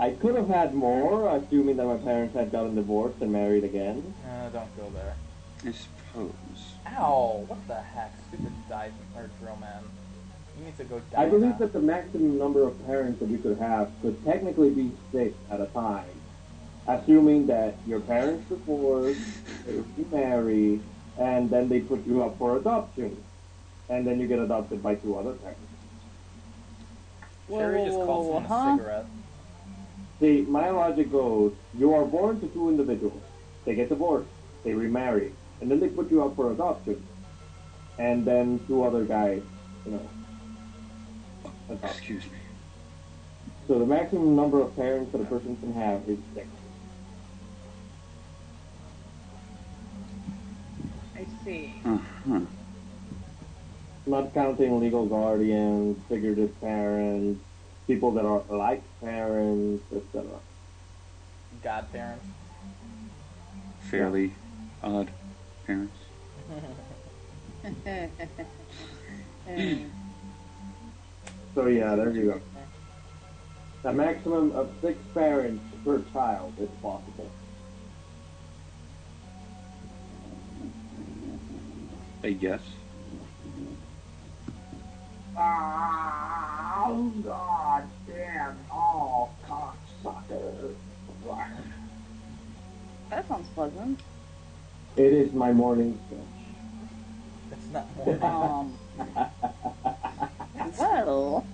I could have had more, assuming that my parents had gotten divorced and married again. Don't go there. I suppose. Ow! What the heck? Stupid dive or drill man. You need to go die. I believe that the maximum number of parents that you could have could technically be 6 at a time, assuming that your parents divorced, they remarry, and then they put you up for adoption, and then you get adopted by 2 other parents. Sherry just called someone a cigarette. See, my logic goes, you are born to 2 individuals. They get divorced, they remarry, and then they put you up for adoption. And then 2 other guys, adopt. Excuse me. So the maximum number of parents that a person can have is 6. I see. Uh-huh. Not counting legal guardians, figurative parents, people that are like parents, etc. Godparents. Fairly odd parents. So yeah, there you go. A maximum of 6 parents per child is possible. I guess. Oh, God damn all cocksuckers. That sounds pleasant. It is my morning stretch. It's not morning. Well,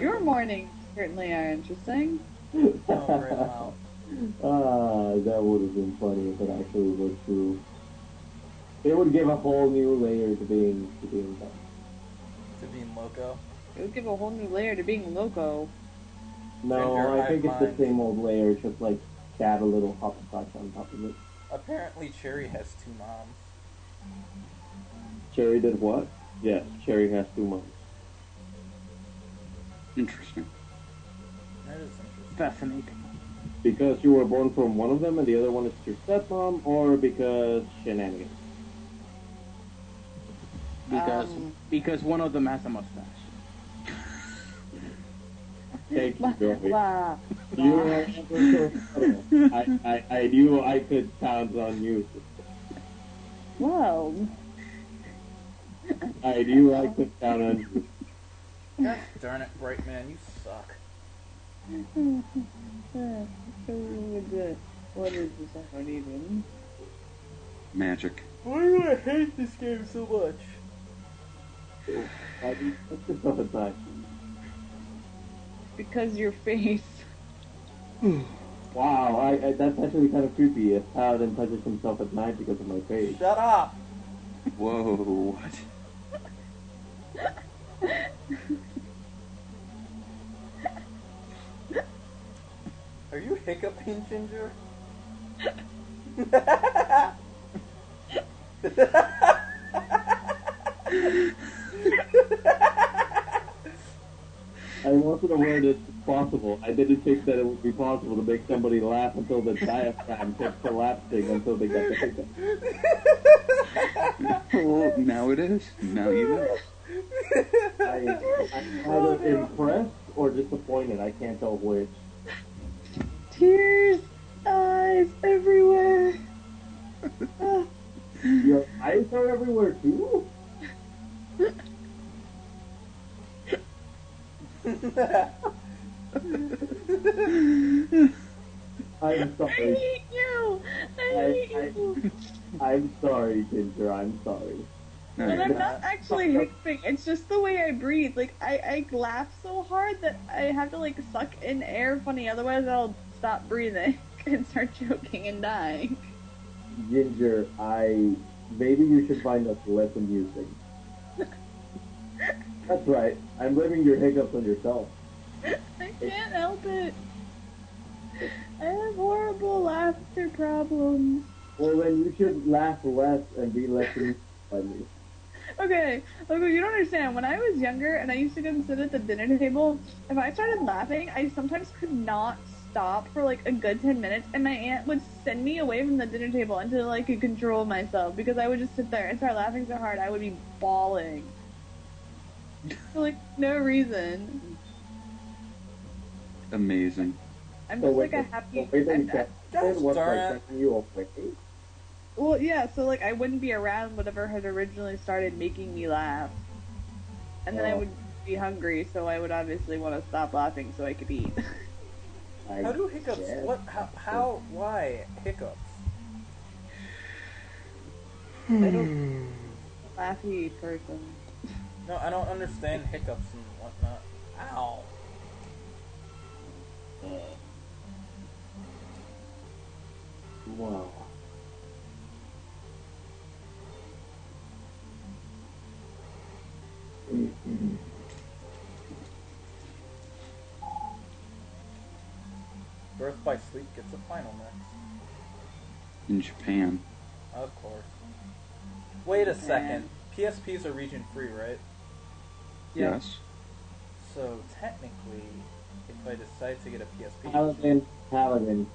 your mornings certainly are interesting. Out. That would have been funny if it actually was true. It would give a whole new layer to being done. To being loco. It would give a whole new layer to being loco. No, Ginger, I think it's mind. the same old layer, just like add a little hopscotch on top of it. Apparently Cherry has 2 moms. Cherry did what? Yes, Cherry has 2 moms. Interesting. That is interesting. Fascinating. Because you were born from one of them and the other one is your stepmom, or because shenanigans? Because one of them has a mustache. Thank you, Joey. Blah, You are ever so subtle. I knew I could count on you. Well, I knew I could count on you. God darn it, Bright Man, you suck. what is this? I don't even. Magic. Why do I hate this game so much? I mean, that's just not a time. Because your face. Wow, that's actually kind of creepy if Paladin touches himself at night because of my face. Shut up! Whoa, what? Are you hiccuping, Ginger? I wasn't aware that it's possible. I didn't think that it would be possible to make somebody laugh until the diaphragm kept collapsing until they got the hiccup. Well, now it is. Now you know. I'm either impressed or disappointed. I can't tell which. Tears, eyes everywhere. Your eyes are everywhere too? I'm I sorry. hate you. I hate you. I'm sorry, Ginger. I'm sorry. No, And you're I'm not. not actually hiccuping. It's just the way I breathe. Like I laugh so hard that I have to like suck in air funny. Otherwise, I'll stop breathing and start choking and dying. Ginger, maybe you should find us less amusing. That's right. I'm blaming your hiccups on yourself. I can't help it. I have horrible laughter problems. Well, then you should laugh less and be less amused by me. Okay, you don't understand. When I was younger and I used to go and sit at the dinner table, if I started laughing, I sometimes could not stop for like a good 10 minutes, and my aunt would send me away from the dinner table until I could control myself, because I would just sit there and start laughing so hard I would be bawling. For like no reason. Amazing. I'm So just wait, like a happy. the way that you I- got it was darn like it. setting you away. well, yeah. So like I wouldn't be around whatever had originally started making me laugh, and then I Oh. would be hungry, so I would obviously want to stop laughing so I could eat. How do hiccups? guess. What? How? Why hiccups? Laughy person. No, I don't understand hiccups and whatnot. Ow. Wow. Birth by Sleep gets a final next. In Japan. Of course. Wait a second. PSPs are region free, right? Yeah. Yes. So technically, if I decide to get a PSP, Paladin.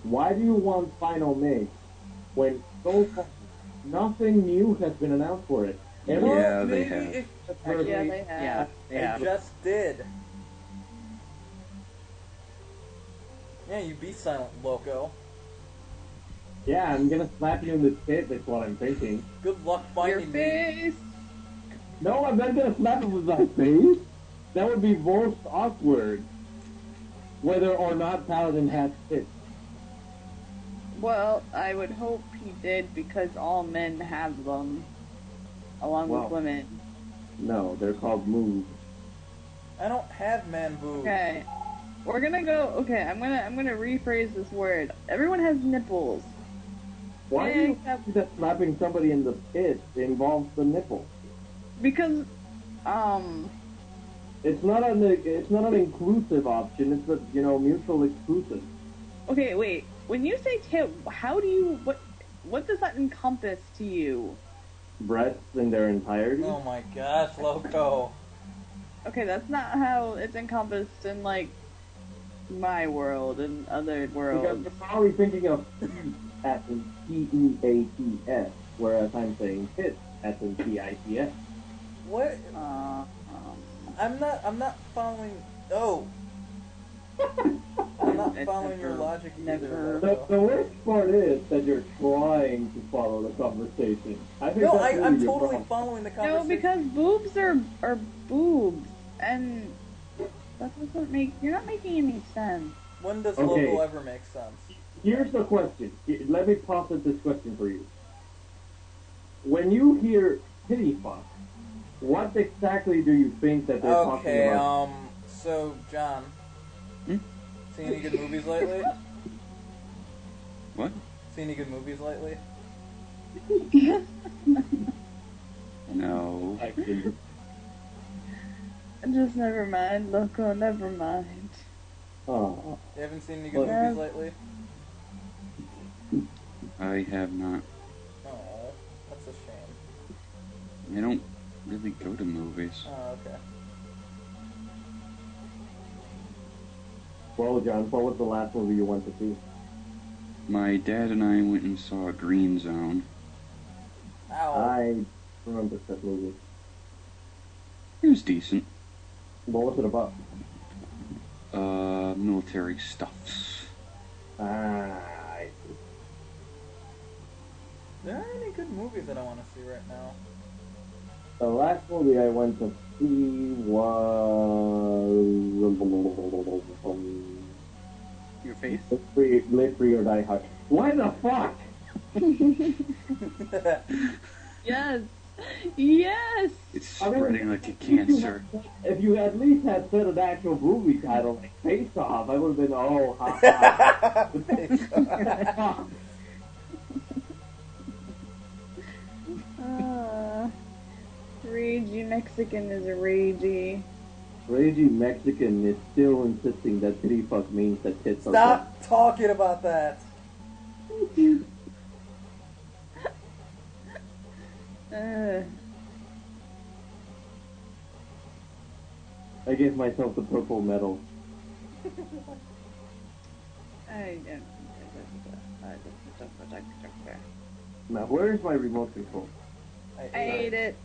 Why do you want Final Mix when so far nothing new has been announced for it? Well, Yeah, they maybe have. It, Yeah, they have. Yeah, they it have. just did. Yeah, you be silent, loco. Yeah, I'm gonna slap you in the face. That's what I'm thinking. Good luck Your finding me. face. No, I'm not gonna slap him with my face. That would be most awkward. Whether or not Paladin has tits. Well, I would hope he did because all men have them, along Wow. with women. No, they're called moves. I don't have man boobs. Okay, we're gonna go. Okay, I'm gonna rephrase this word. Everyone has nipples. Why do you think that slapping somebody in the pit involves the nipple? Because, It's not an inclusive option. It's a mutual exclusive. okay, wait. When you say tit, how do you what does that encompass to you? Breasts in their entirety. Oh my gosh, loco. Okay, that's not how it's encompassed in like my world and other Because worlds. you're probably thinking of as in P-E-A-T-S, whereas I'm saying tits as in T-I-T-S. What? I'm not following. Oh. I'm not It following your never- logic never- either. The Loco. worst part is that you're trying to follow the conversation. I think No, that's really I'm your totally problem. following the No, conversation. because boobs are boobs, and that doesn't make. You're not making any sense. When does Okay. loco ever make sense? Here's the question. Let me posit this question for you. When you hear titty fuck, what exactly do you think that they're talking Okay, about? so, John. Hmm? Seen any good movies lately? What? Seen any good movies lately? No. Actually, Just never mind, loco. Never mind. oh, You haven't seen any good Well, movies lately? I have not. Oh, that's a shame. I don't really go to movies. Oh, okay. well, John, what was the last movie you went to see? My dad and I went and saw Green Zone. Ow. I remember that movie. It was decent. What was it about? Military stuffs. I see. There aren't any good movies that I want to see right now. The last movie I went to see was Your face? Live Free or Die Hard. Why the fuck? Yes, yes. It's I mean, spreading like a cancer. If you at least had said an actual movie title like Face Off, I would have been ha ha. Ragey Mexican is a ragey. Ragey Mexican is still insisting that titty fuck means that tits are Stop talking about that. I gave myself the purple medal. Now, where is my remote control? I ate it.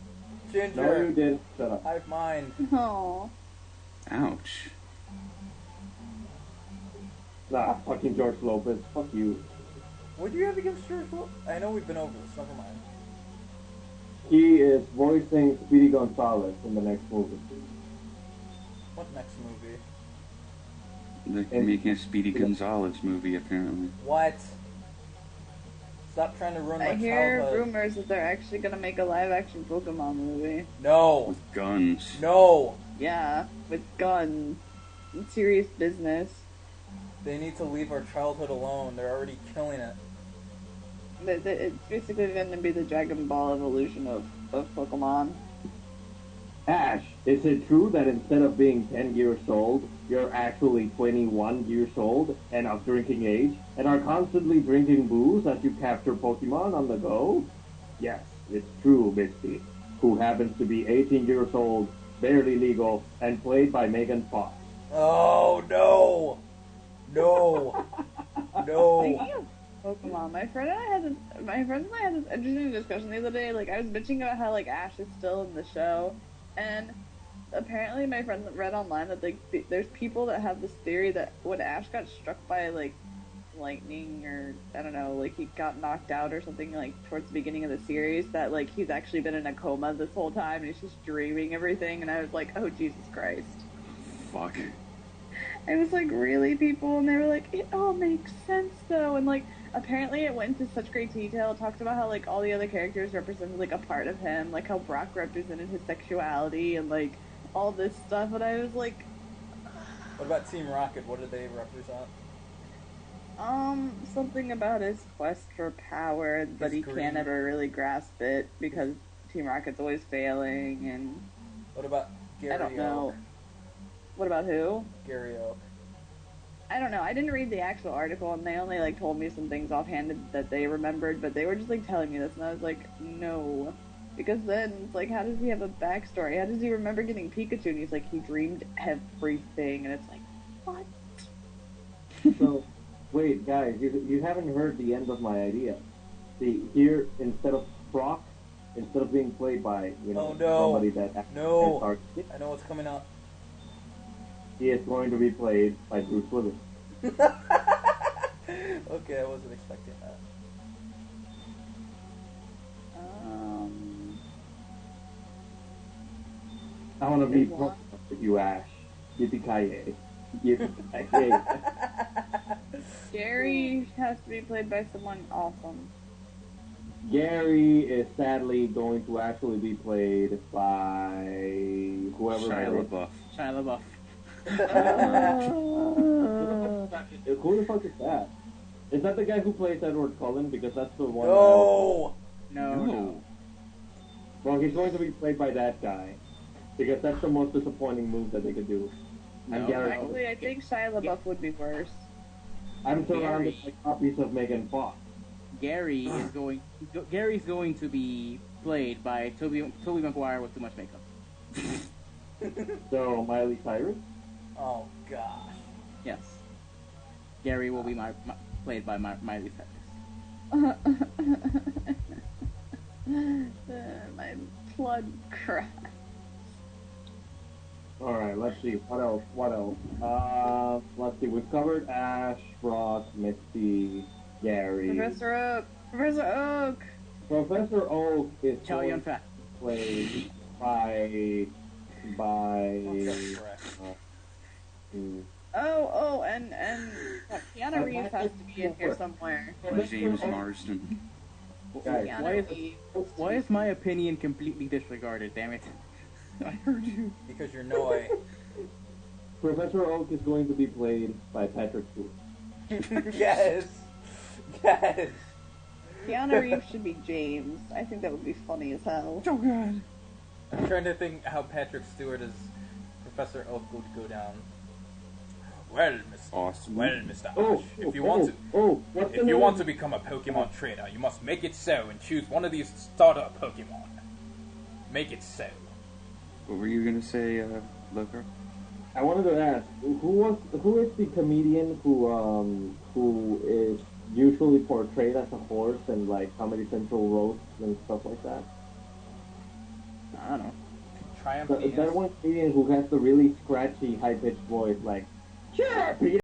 No, you Ginger. didn't. Shut up. Hive mind. Oh. Ouch. Nah, fucking George Lopez. Fuck you. What do you have against George Lopez? I know we've been over this. Never mind. He is voicing Speedy Gonzalez in the next movie. What next movie? They're making a Speedy Gonzalez movie, apparently. What? Stop trying to ruin my I hear childhood. rumors that they're actually gonna make a live-action Pokemon movie. No. With guns. No. Yeah, with guns. Serious business. They need to leave our childhood alone. They're already killing it. It's basically gonna be the Dragon Ball evolution of Pokemon. Ash, is it true that instead of being 10 years old, you're actually 21 years old and of drinking age, and are constantly drinking booze as you capture Pokemon on the go? Yes, it's true, Misty, who happens to be 18 years old, barely legal, and played by Megan Fox. Oh no! No! No! Speaking of Pokemon, my friend and I had this interesting discussion the other day. Like, I was bitching about how like Ash is still in the show, and apparently my friend read online that like there's people that have this theory that when Ash got struck by like lightning or I don't know, like he got knocked out or something like towards the beginning of the series, that like he's actually been in a coma this whole time and he's just dreaming everything. And I was like, oh Jesus Christ. Fuck. I was like, really, people? And they were like, it all makes sense, though. And, like, apparently it went into such great detail. It talked about how, like, all the other characters represented, like, a part of him. Like, how Brock represented his sexuality and, like, all this stuff. And I was like... What about Team Rocket? What did they represent? Something about his quest for power, but he green. can't ever really grasp it because Team Rocket's always failing, and... What about Gary I don't know. Oak? What about who? Gary Oak. I don't know. I didn't read the actual article, and they only like told me some things offhanded that they remembered, but they were just like telling me this, and I was like, no, because then it's like, how does he have a backstory? How does he remember getting Pikachu? And he's like, he dreamed everything, and it's like, what? So, wait, guys, you haven't heard the end of my idea. See, here, instead of Brock, instead of being played by, you know, Oh, no. somebody that No. artistic, I know what's coming up. he is going to be played by Bruce Willis. Okay, I wasn't expecting that. I want to be There's one. with you, Ash. Yippee-ki-yay. Yippee-ki-yay. Gary has to be played by someone awesome. Gary is sadly going to actually be played by whoever. Shia LaBeouf. Shia LaBeouf. Who the fuck is that? Is that the guy who plays Edward Cullen? Because that's the one. No! No. Well, he's going to be played by that guy. Because that's the most disappointing move that they could do. And No, Gary, Actually, I think Shia LaBeouf would be worse. I'm surrounded Gary. by copies of Megan Fox. Gary's going to be played by Toby Maguire with too much makeup. So, Miley Cyrus? Oh, gosh. Yes. Gary will be played by Miley Cyrus. My blood cries. Alright, let's see. What else? Let's see. We've covered Ash, Brock, Misty, Gary. Professor Oak! Professor Oak! Professor Oak is Chow going Yun to Fat. be played by... That's correct. And Keanu Reeves has to be in here somewhere. James Marsden. Guys, Keanu Reeves. Why is my opinion completely disregarded? Damn it! I heard you. Because you're Noi. Professor Oak is going to be played by Patrick Stewart. Yes! Yes! Keanu Reeves should be James. I think that would be funny as hell. Oh god. I'm trying to think how Patrick Stewart as Professor Oak would go down. Well, Mr. Awesome. Well, Mr. Ash, Oh, if you want to, what's the if you name? want to become a Pokemon trainer, you must make it so and choose one of these starter Pokemon. Make it so. What were you gonna say, Loco? I wanted to ask, who is the comedian who is usually portrayed as a horse in like Comedy Central roasts and stuff like that? I don't know. Triumph That one comedian who has the really scratchy, high pitched voice, like, "Sure, Peter."